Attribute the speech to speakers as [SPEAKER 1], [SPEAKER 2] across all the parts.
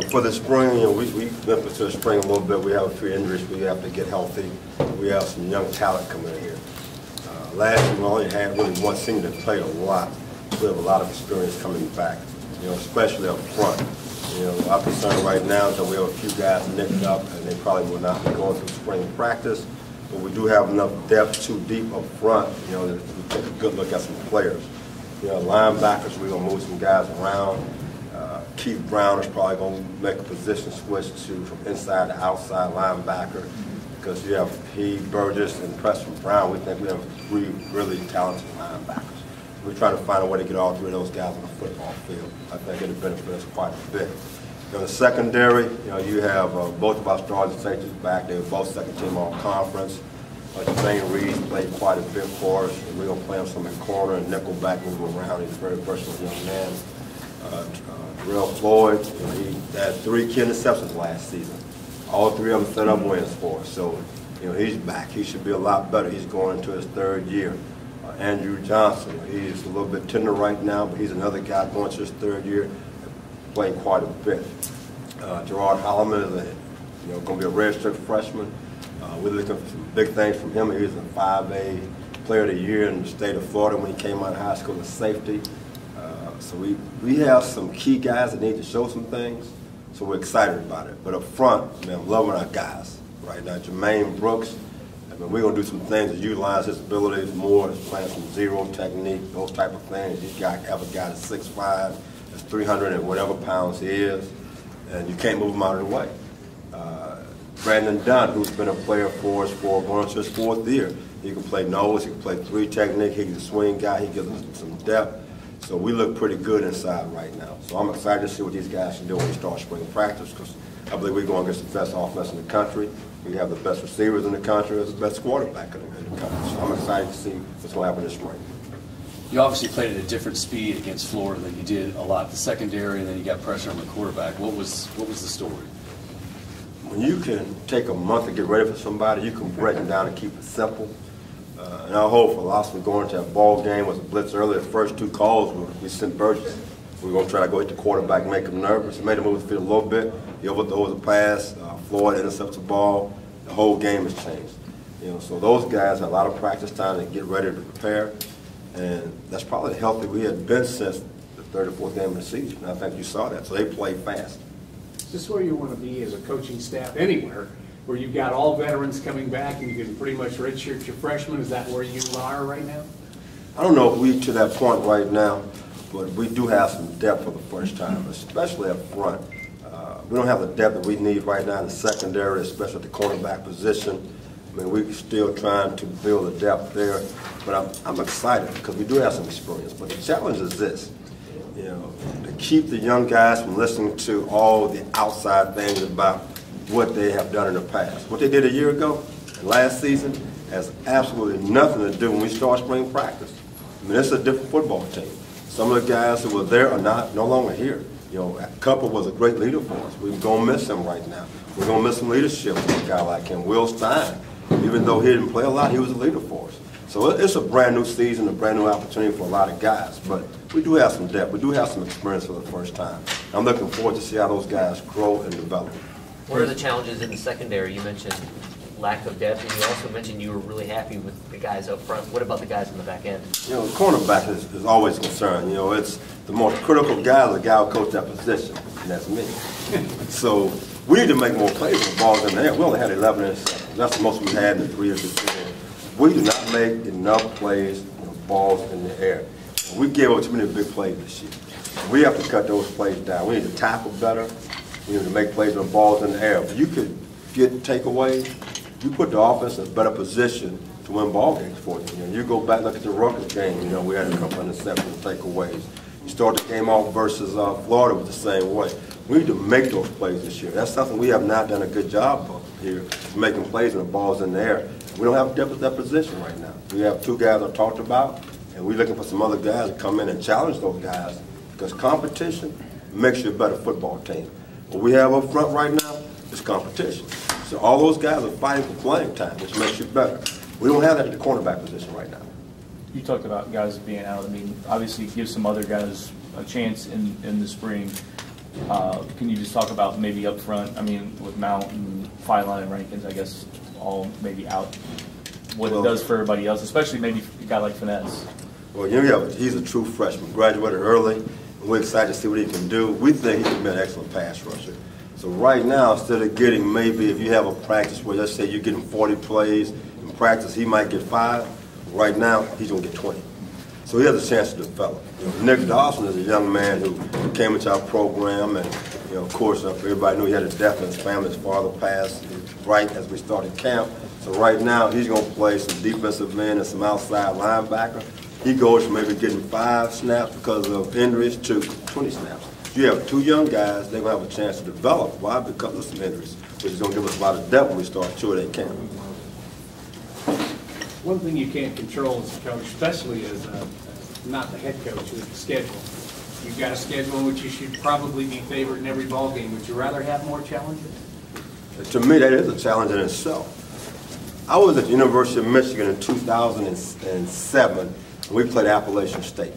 [SPEAKER 1] For the spring, we went into the spring a little bit. We have a few injuries. We have to get healthy. We have some young talent coming in here. Last year, we only had really one senior that played a lot. We have a lot of experience coming back, especially up front. Our concern right now is that we have a few guys nicked up, and they probably will not be going through spring practice. But we do have enough depth too deep up front, that we take a good look at some players. Linebackers, we're going to move some guys around. Keith Brown is probably going to make a position switch from inside to outside linebacker, because you have Burgess and Preston Brown. We think we have three really talented linebackers. We're trying to find a way to get all three of those guys on the football field. I think it'll benefit us quite a bit. In the secondary, you have both of our starting safeties back. They were both second-team all-conference. Jermaine Reed played quite a bit for us, and we're going to play him some in corner and nickel back, move around. He's a very versatile young man. Terrell Floyd, he had 3 key interceptions last season. All 3 of them set up wins for us. So, he's back. He should be a lot better. He's going into his 3rd year. Andrew Johnson, he's a little bit tender right now, but he's another guy going to his 3rd year, playing quite a bit. Gerard Holloman is going to be a redshirt freshman. We're looking for some big things from him. He was a 5A Player of the Year in the state of Florida when he came out of high school as safety. So we have some key guys that need to show some things, so we're excited about it. But up front, man, I'm loving our guys right now. Jermaine Brooks, we're going to do some things to utilize his abilities more, playing some zero technique, those type of things. You got to have a guy that's 6'5", that's 300 and whatever pounds he is, and you can't move him out of the way. Brandon Dunn, who's been a player for us for going into his 4th year. He can play nose, he can play 3 technique, he's a swing guy, he gives us some depth. So we look pretty good inside right now. So I'm excited to see what these guys can do when we start spring practice, because I believe we're going against the best offense in the country. We have the best receivers in the country, as the best quarterback in the country. So I'm excited to see what's going to happen this spring.
[SPEAKER 2] You obviously played at a different speed against Florida than you did a lot the secondary, and then you got pressure on the quarterback. What was the story?
[SPEAKER 1] When you can take a month to get ready for somebody, you can break them down and keep it simple. And our whole philosophy going to that ball game was a blitz earlier. The first 2 calls, we sent Burgess. We were going to try to go hit the quarterback and make him nervous. He made him move the field a little bit. He overthrows a pass. Floyd intercepts the ball. The whole game has changed. So those guys had a lot of practice time to get ready to prepare. And that's probably the healthy we had been since the 3rd or 4th game of the season. And I think you saw that. So they played fast.
[SPEAKER 3] Is this where you want to be as a coaching staff anywhere, where you've got all veterans coming back and you can pretty much redshirt your freshmen? Is that where you are right now?
[SPEAKER 1] I don't know if we're to that point right now, but we do have some depth for the first time, especially up front. We don't have the depth that we need right now in the secondary, especially at the cornerback position. I mean, we're still trying to build the depth there, but I'm excited because we do have some experience. But the challenge is this, to keep the young guys from listening to all the outside things about what they have done in the past. What they did a year ago, last season, has absolutely nothing to do when we start spring practice. I mean, it's a different football team. Some of the guys who were there are no longer here. Cupper was a great leader for us. We're going to miss him right now. We're going to miss some leadership with a guy like him. Will Stein, even though he didn't play a lot, he was a leader for us. So it's a brand new season, a brand new opportunity for a lot of guys. But we do have some depth. We do have some experience for the first time. I'm looking forward to see how those guys grow and develop.
[SPEAKER 4] What are the challenges in the secondary? You mentioned lack of depth, and you also mentioned you were really happy with the guys up front. What about the guys in the back end?
[SPEAKER 1] The cornerback is always a concern. It's the most critical guy is the guy who coaches that position, and that's me. So we need to make more plays with balls in the air. We only had 11 interceptions. That's the most we had in the 3 years before. We do not make enough plays with balls in the air. We gave up too many big plays this year. We have to cut those plays down. We need to tackle better. We need to make plays with balls in the air. If you could get takeaways, you put the offense in a better position to win ball games for you. You go back, look at the Rutgers game. We had a couple of interceptions, takeaways. You start the game off versus Florida with the same way. We need to make those plays this year. That's something we have not done a good job of here, is making plays with the balls in the air. We don't have depth at that position right now. We have 2 guys I talked about, and we're looking for some other guys to come in and challenge those guys, because competition makes you a better football team. What we have up front right now is competition. So all those guys are fighting for playing time, which makes you better. We don't have that at the cornerback position right now.
[SPEAKER 5] You talked about guys being out. I mean, obviously give some other guys a chance in the spring. Can you just talk about maybe up front, I mean, with Mount and Fine Line and Rankins, I guess, all maybe out, what it does for everybody else, especially maybe a guy like Finesse?
[SPEAKER 1] Well, he's a true freshman, graduated early, and we're excited to see what he can do. We think he can be an excellent pass rusher. So right now, instead of getting maybe, if you have a practice where, let's say you're getting 40 plays in practice, he might get 5. Right now, he's going to get 20. So he has a chance to develop. Nick Dawson is a young man who came into our program, and of course, everybody knew he had a death in his family. His father passed right as we started camp. So right now, he's going to play some defensive end and some outside linebacker. He goes from maybe getting 5 snaps because of injuries to 20 snaps. You have 2 young guys, they're going to have a chance to develop. Why? Because of some injuries, which is going to give us a lot of depth when we start 2-day camp.
[SPEAKER 3] One thing you can't control as a coach, especially as not the head coach, is the schedule. You've got a schedule in which you should probably be favored in every ball game. Would you rather have more challenges?
[SPEAKER 1] To me, that is a challenge in itself. I was at the University of Michigan in 2007, and we played Appalachian State.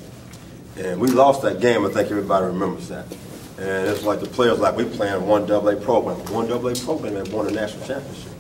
[SPEAKER 1] And we lost that game. I think everybody remembers that. And it's like the players, like we playing one AA program. One AA program that won a national championship.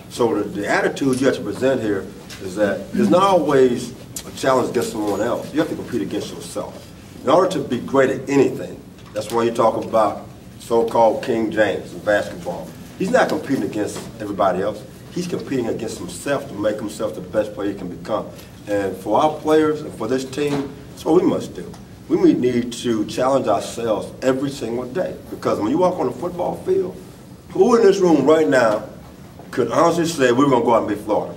[SPEAKER 1] So the attitude you have to present here is that there's not always a challenge against someone else. You have to compete against yourself. In order to be great at anything, that's why you talk about so-called King James in basketball. He's not competing against everybody else. He's competing against himself to make himself the best player he can become. And for our players and for this team, that's what we must do. We need to challenge ourselves every single day. Because when you walk on the football field, who in this room right now could honestly say we're going to go out and beat Florida?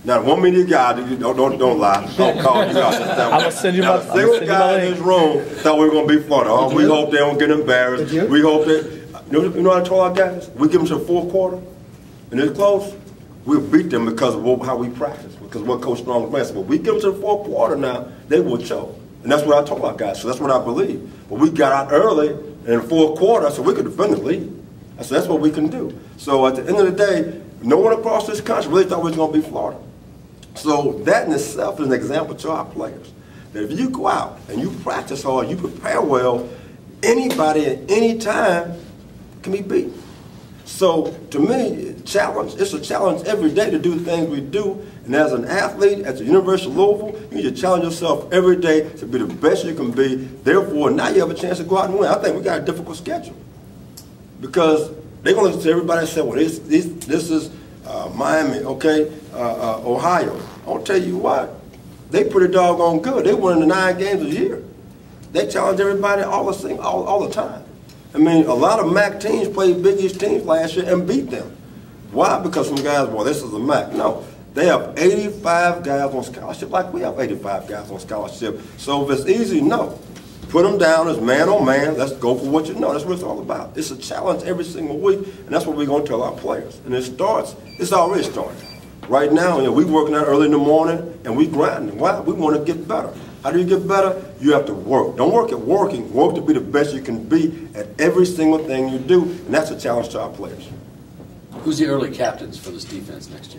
[SPEAKER 1] Now, one minute guy, don't lie. Don't call you out.
[SPEAKER 5] I'm going to send you my link.
[SPEAKER 1] Not a single guy in this room thought we were going to beat Florida. Oh, we hope they don't get embarrassed. We hope that, you know what I told our guys? We give them to the 4th quarter, and it's close. We'll beat them because of how we practice, because what Coach Strong plans. But we give them to the 4th quarter now, they will choke. And that's what I told our guys, so that's what I believe. But we got out early in the 4th quarter, so we could defend the lead. I said, that's what we can do. So at the end of the day, no one across this country really thought we was going to beat Florida. So that in itself is an example to our players. That if you go out and you practice hard, you prepare well, anybody at any time can be beat. So to me, it's a challenge every day to do the things we do. And as an athlete at the University of Louisville, you need to challenge yourself every day to be the best you can be. Therefore, now you have a chance to go out and win. I think we got a difficult schedule. Because they're going to listen to everybody and say, well, this is Miami, okay, Ohio. I'll tell you what, they pretty doggone good. They win the 9 games a year. They challenge everybody all the time. I mean, a lot of MAC teams played Big East teams last year and beat them. Why? Because some guys, well, this is a MAC. No, they have 85 guys on scholarship like we have 85 guys on scholarship. So if it's easy, no. Put them down as man on man. Let's go for what you know. That's what it's all about. It's a challenge every single week, and that's what we're going to tell our players. And it's already starting. Right now, we're working out early in the morning, and we're grinding. Why? We want to get better. How do you get better? You have to work. Don't work at working. Work to be the best you can be at every single thing you do, and that's a challenge to our players.
[SPEAKER 2] Who's the early captains for this defense next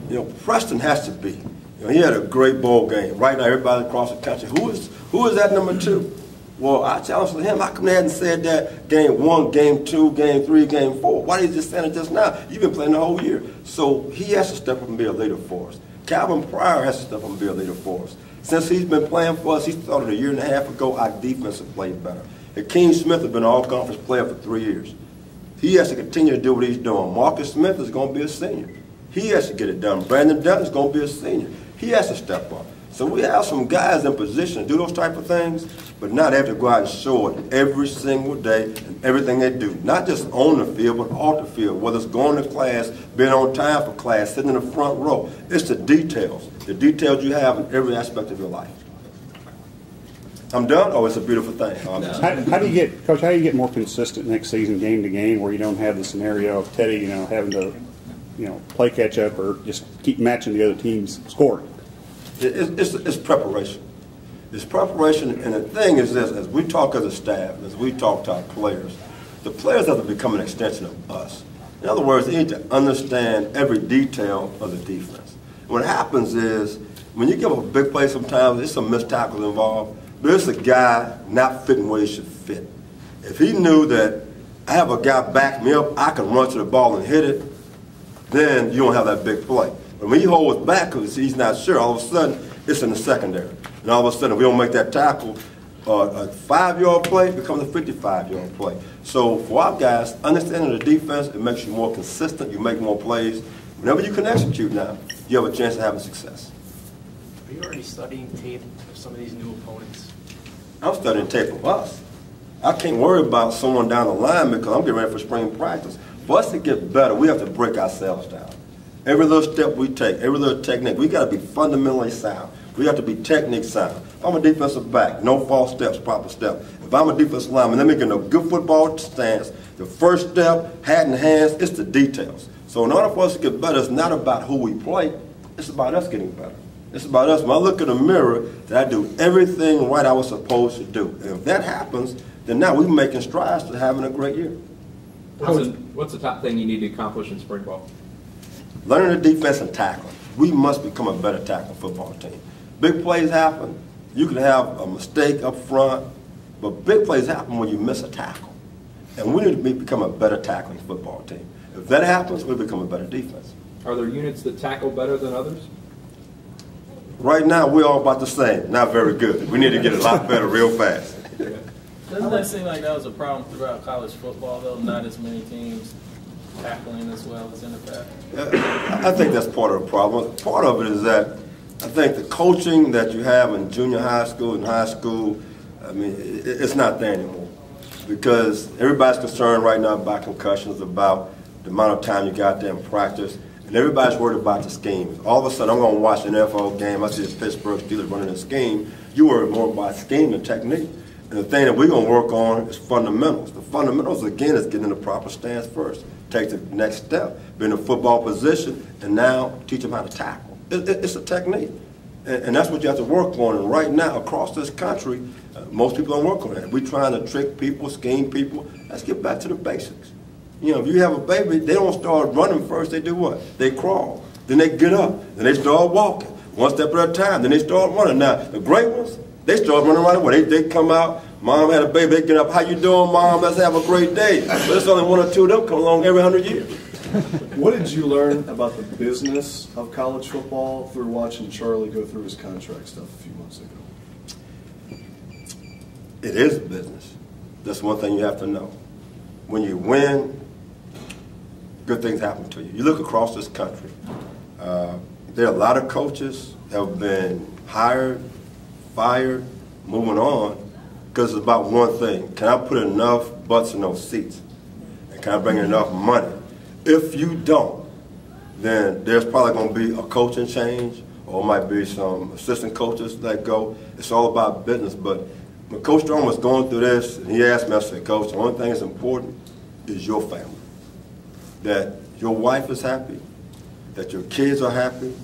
[SPEAKER 2] year?
[SPEAKER 1] Preston has to be. He had a great bowl game. Right now, everybody across the country, who is that number 2? Well, I challenged him. How come they hadn't said that game 1, game 2, game 3, game 4? Why did you just say it just now? You've been playing the whole year. So he has to step up and be a leader for us. Calvin Pryor has to step up and be a leader for us. Since he's been playing for us, he started a year and a half ago, our defense has played better. Hakeem Smith has been an all-conference player for 3 years. He has to continue to do what he's doing. Marcus Smith is going to be a senior. He has to get it done. Brandon Dunn is going to be a senior. He has to step up. So we have some guys in position to do those type of things, but now they have to go out and show it every single day and everything they do. Not just on the field, but off the field, whether it's going to class, being on time for class, sitting in the front row. It's the details you have in every aspect of your life. I'm done? Oh, it's a beautiful thing.
[SPEAKER 6] How do you get, Coach, how do you get more consistent next season, game to game, where you don't have the scenario of Teddy, having to, play catch up or just keep matching the other team's scoring?
[SPEAKER 1] It's preparation. It's preparation, and the thing is this, as we talk as a staff, as we talk to our players, the players have to become an extension of us. In other words, they need to understand every detail of the defense. What happens is, when you give a big play sometimes, there's some missed tackles involved, but it's a guy not fitting where he should fit. If he knew that I have a guy back me up, I can run to the ball and hit it, then you don't have that big play. But when he holds back because he's not sure, all of a sudden it's in the secondary. And all of a sudden, if we don't make that tackle, a 5-yard play becomes a 55-yard play. So for our guys, understanding the defense, it makes you more consistent, you make more plays. Whenever you can execute now, you have a chance of having success.
[SPEAKER 7] Are you already studying tape of some of these new opponents?
[SPEAKER 1] I'm studying tape of us. I can't worry about someone down the line because I'm getting ready for spring practice. For us to get better, we have to break ourselves down. Every little step we take, every little technique, we got to be fundamentally sound. We have to be technique sound. If I'm a defensive back, no false steps, proper step. If I'm a defensive lineman, let me get a good football stance. The first step, hat in hands, it's the details. So in order for us to get better, it's not about who we play. It's about us getting better. It's about us. When I look in the mirror, that I do everything right I was supposed to do. And if that happens, then now we're making strides to having a great year.
[SPEAKER 8] What's the top thing you need to accomplish in spring ball?
[SPEAKER 1] Learning the defense and tackling. We must become a better tackling football team. Big plays happen. You can have a mistake up front, but big plays happen when you miss a tackle. And we need to become a better tackling football team. If that happens, we become a better defense.
[SPEAKER 8] Are there units that tackle better than others?
[SPEAKER 1] Right now, we're all about the same. Not very good. We need to get a lot better real fast.
[SPEAKER 9] Doesn't that seem like that was a problem throughout college football, though? Not as many teams tackling as well as in the past?
[SPEAKER 1] I think that's part of the problem. Part of it is that I think the coaching that you have in junior high school and high school, I mean, it's not there anymore. Because everybody's concerned right now about concussions, about the amount of time you got there in practice, and everybody's worried about the schemes. All of a sudden, I'm going to watch an NFL game, I see the Pittsburgh Steelers running a scheme. You worry more about scheme than technique. And the thing that we're going to work on is fundamentals. The fundamentals, again, is getting in the proper stance first. Take the next step, be in a football position, and now teach them how to tackle. It's a technique. And that's what you have to work on. And right now, across this country, most people don't work on that. We're trying to trick people, scheme people. Let's get back to the basics. You know, if you have a baby, they don't start running first. They do what? They crawl. Then they get up. Then they start walking. One step at a time. Then they start running. Now, the great ones, they start running right away. They come out. Mom had a baby. They get up. How you doing, Mom? Let's have a great day. But it's only one or two of them come along every 100 years.
[SPEAKER 10] What did you learn about the business of college football through watching Charlie go through his contract stuff a few months ago?
[SPEAKER 1] It is business. That's one thing you have to know. When you win, good things happen to you. You look across this country. There are a lot of coaches that have been hired, fired, moving on, because it's about one thing. Can I put enough butts in those seats? And can I bring enough money? If you don't, then there's probably going to be a coaching change, or it might be some assistant coaches that go. It's all about business. But when Coach Stone was going through this, and he asked me, I said, Coach, the only thing that's important is your family. That your wife is happy, that your kids are happy,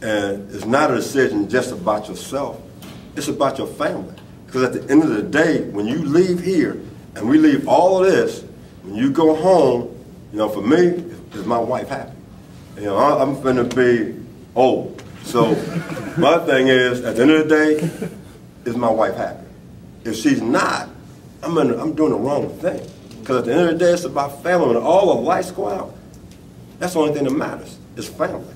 [SPEAKER 1] and it's not a decision just about yourself. It's about your family. Because at the end of the day, when you leave here, and we leave all of this, when you go home, you know, for me, is my wife happy? You know, I'm finna be old. So my thing is, at the end of the day, is my wife happy? If she's not, I'm doing the wrong thing. Because at the end of the day, it's about family. When all the lights go out, that's the only thing that matters, is family.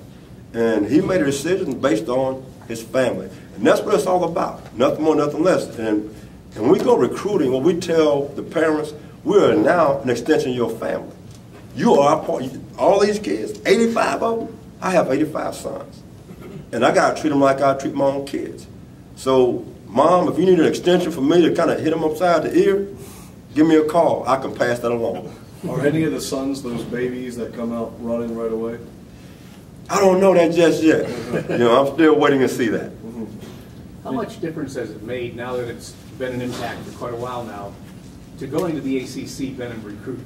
[SPEAKER 1] And he made a decision based on his family. And that's what it's all about, nothing more, nothing less. And when we go recruiting, when we tell the parents, we are now an extension of your family. You are a part. All these kids, 85 of them, I have 85 sons. And I got to treat them like I treat my own kids. So, Mom, if you need an extension for me to kind of hit them upside the ear, give me a call. I can pass that along.
[SPEAKER 10] Are any of the sons those babies that come out running right away?
[SPEAKER 1] I don't know that just yet. You know, I'm still waiting to see that.
[SPEAKER 3] How much difference has it made, now that it's been an impact for quite a while now, to going to the ACC, been in recruiting?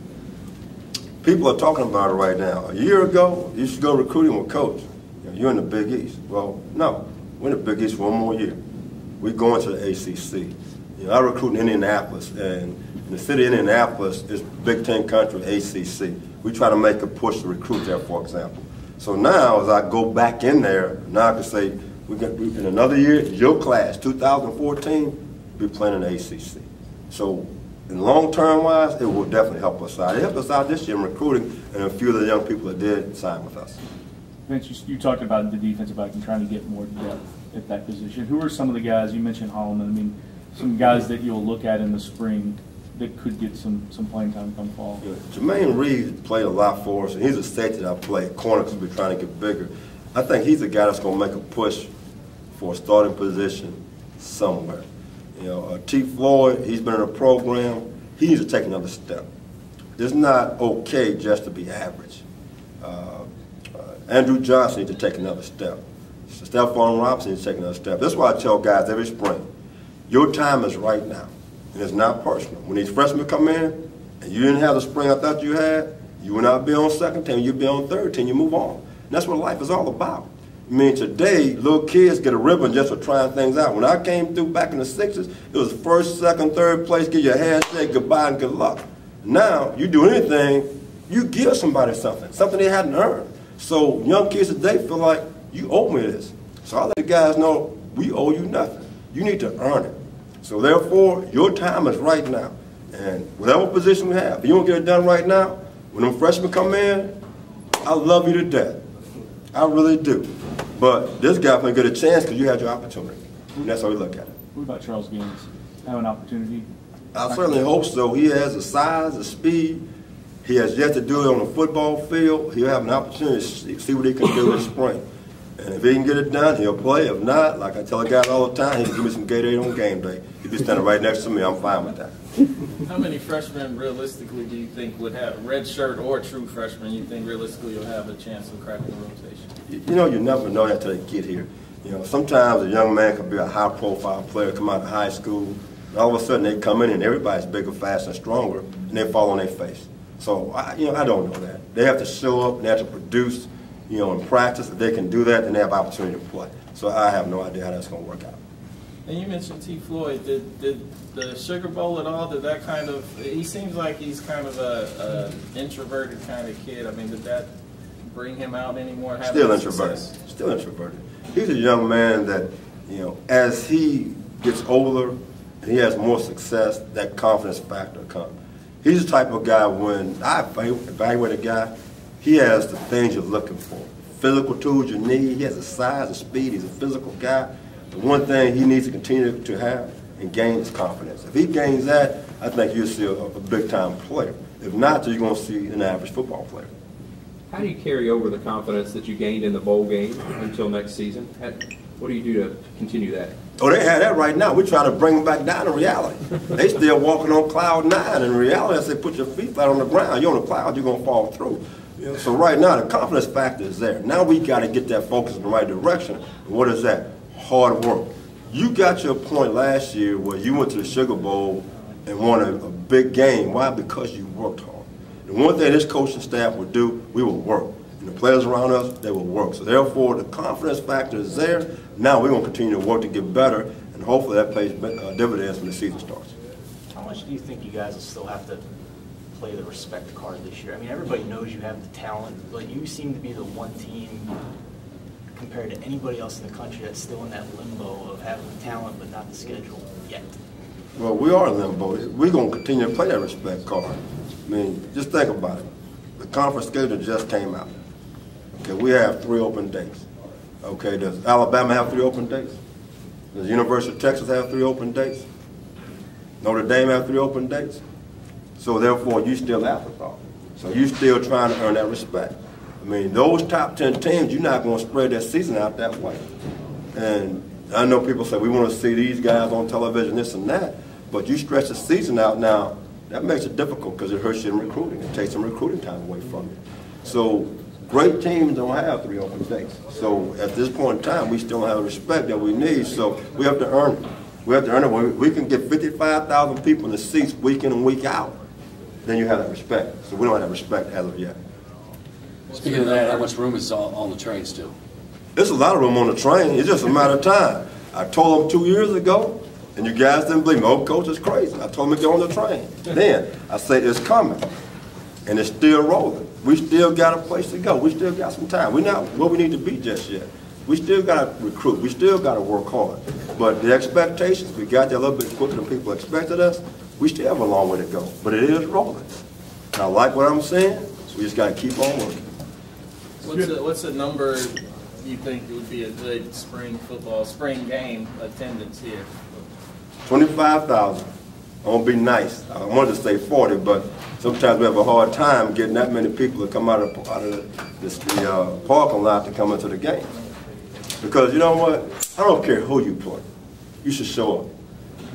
[SPEAKER 1] People are talking about it right now. A year ago, you should go recruiting with Coach. You're in the Big East. Well, no, we're in the Big East for one more year. We're going to the ACC. You know, I recruit in Indianapolis, and in the city of Indianapolis is Big Ten country, ACC. We try to make a push to recruit there, for example. So now, as I go back in there, now I can say, in another year, your class, 2014, we're playing in the ACC. So in long-term wise, it will definitely help us out. It helped us out this year in recruiting and a few of the young people that did sign with us.
[SPEAKER 5] Vince, you talked about the defensive back and trying to get more depth at that position. Who are some of the guys, you mentioned Holloman, I mean, some guys that you'll look at in the spring that could get some playing time come fall?
[SPEAKER 1] Yeah. Jermaine Reed played a lot for us, and he's a safety that I play corner because we're trying to get bigger. I think he's a guy that's going to make a push for a starting position somewhere. You know, T. Floyd, he's been in a program. He needs to take another step. It's not okay just to be average. Andrew Johnson needs to take another step. Stephon Robinson needs to take another step. That's why I tell guys every spring, your time is right now. And it's not personal. When these freshmen come in and you didn't have the spring I thought you had, you will not be on second team, you'll be on third team, you move on. And that's what life is all about. I mean, today, little kids get a ribbon just for trying things out. When I came through back in the 60s, it was first, second, third place, give you a handshake, goodbye, and good luck. Now, you do anything, you give somebody something they hadn't earned. So young kids today feel like, you owe me this. So I let the guys know, we owe you nothing. You need to earn it. So therefore, your time is right now. And whatever position we have, if you don't get it done right now, when them freshmen come in, I love you to death. I really do. But this guy's going to get a chance because you had your opportunity. And that's how we look at it.
[SPEAKER 5] What about Charles Gaines? Have an opportunity?
[SPEAKER 1] I certainly hope so. He has the size, the speed. He has yet to do it on the football field. He'll have an opportunity to see what he can do this spring. And if he can get it done, he'll play. If not, like I tell the guys all the time, he can give me some Gatorade on game day. He'll be standing right next to me. I'm fine with that.
[SPEAKER 9] How many freshmen realistically do you think would have, red shirt or true freshmen, you think realistically you'll have a chance of cracking the rotation?
[SPEAKER 1] You know, you never know that until they get here. You know, sometimes a young man could be a high-profile player, come out of high school, and all of a sudden they come in and everybody's bigger, faster, and stronger, and they fall on their face. So, I don't know that. They have to show up and they have to produce, in practice. If they can do that, then they have opportunity to play. So I have no idea how that's going to work out.
[SPEAKER 9] And you mentioned T. Floyd. Did the Sugar Bowl at all, did that kind of, he seems like he's kind of a introverted kind of kid. I mean, did that bring him out anymore?
[SPEAKER 1] Still introverted. Still introverted. He's a young man that, as he gets older and he has more success, that confidence factor comes. He's the type of guy, when I evaluate a guy, he has the things you're looking for. Physical tools you need. He has the size, the speed. He's a physical guy. The one thing he needs to continue to have and gain is confidence. If he gains that, I think you'll see a big-time player. If not, you're going to see an average football player.
[SPEAKER 8] How do you carry over the confidence that you gained in the bowl game until next season? What do you do to continue that?
[SPEAKER 1] Oh, they have that right now. We're trying to bring them back down to reality. They still walking on cloud 9. In reality, I say put your feet flat on the ground. You're on the cloud, you're going to fall through. So right now, the confidence factor is there. Now we got to get that focus in the right direction. And what is that? Hard work. You got your point last year where you went to the Sugar Bowl and won a big game. Why? Because you worked hard. And one thing this coaching staff would do, we will work. And the players around us, they will work. So therefore, the confidence factor is there. Now we're going to continue to work to get better, and hopefully that pays dividends when the season starts.
[SPEAKER 7] How much do you think you guys will still have to play the respect card this year? I mean, everybody knows you have the talent, but you seem to be the one team compared to anybody else in the country that's still in that limbo of having the talent but not the schedule yet.
[SPEAKER 1] Well, we are in limbo. We're going to continue to play that respect card. I mean, just think about it. The conference schedule just came out. Okay, we have 3 open dates. Okay, does Alabama have 3 open dates? Does University of Texas have 3 open dates? Notre Dame have 3 open dates? So therefore, you still afterthought. So you still trying to earn that respect. I mean, those top 10 teams, you're not going to spread their season out that way. And I know people say, we want to see these guys on television, this and that, but you stretch the season out now, that makes it difficult because it hurts you in recruiting. It takes some recruiting time away from you. So great teams don't have 3 open dates. So at this point in time, we still don't have the respect that we need, so we have to earn it. We have to earn it. We can get 55,000 people in the seats week in and week out. Then you have that respect. So we don't have that respect as of yet.
[SPEAKER 2] Speaking of that, how much room is on the train still?
[SPEAKER 1] There's a lot of room on the train. It's just a matter of time. I told them 2 years ago, and you guys didn't believe me. Oh, coach is crazy. I told them to get on the train. Then I say it's coming, and it's still rolling. We still got a place to go. We still got some time. We're not where we need to be just yet. We still got to recruit. We still got to work hard. But the expectations, we got there a little bit quicker than people expected us. We still have a long way to go, but it is rolling. And I like what I'm saying. We just got to keep on working.
[SPEAKER 9] What's the number you think would be a good spring game attendance here?
[SPEAKER 1] 25,000. I want to be nice. I wanted to say 40, but sometimes we have a hard time getting that many people to come out of the parking lot to come into the game. Because you know what? I don't care who you play. You should show up.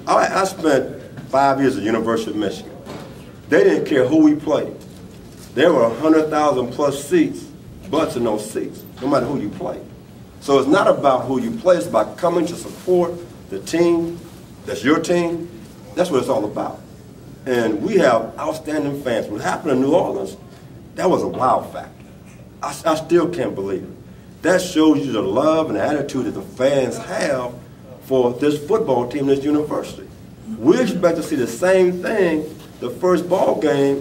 [SPEAKER 1] I spent 5 years at the University of Michigan. They didn't care who we played. There were 100,000 plus seats, butts in those seats, no matter who you play. So it's not about who you play, it's about coming to support the team that's your team. That's what it's all about. And we have outstanding fans. What happened in New Orleans, that was a wow factor. I still can't believe it. That shows you the love and the attitude that the fans have for this football team, this university. We expect to see the same thing the first ball game.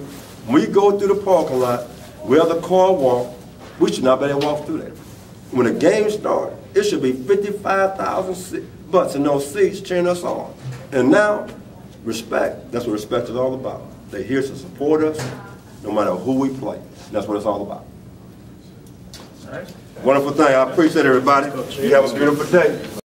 [SPEAKER 1] When we go through the parking lot, we have the car walk, we should not be able to walk through there. When the game starts, it should be 55,000 butts in those seats cheering us on. And now, respect, that's what respect is all about. They're here to support us, no matter who we play. That's what it's all about.
[SPEAKER 9] All right.
[SPEAKER 1] Wonderful thing. I appreciate everybody. You have a beautiful day.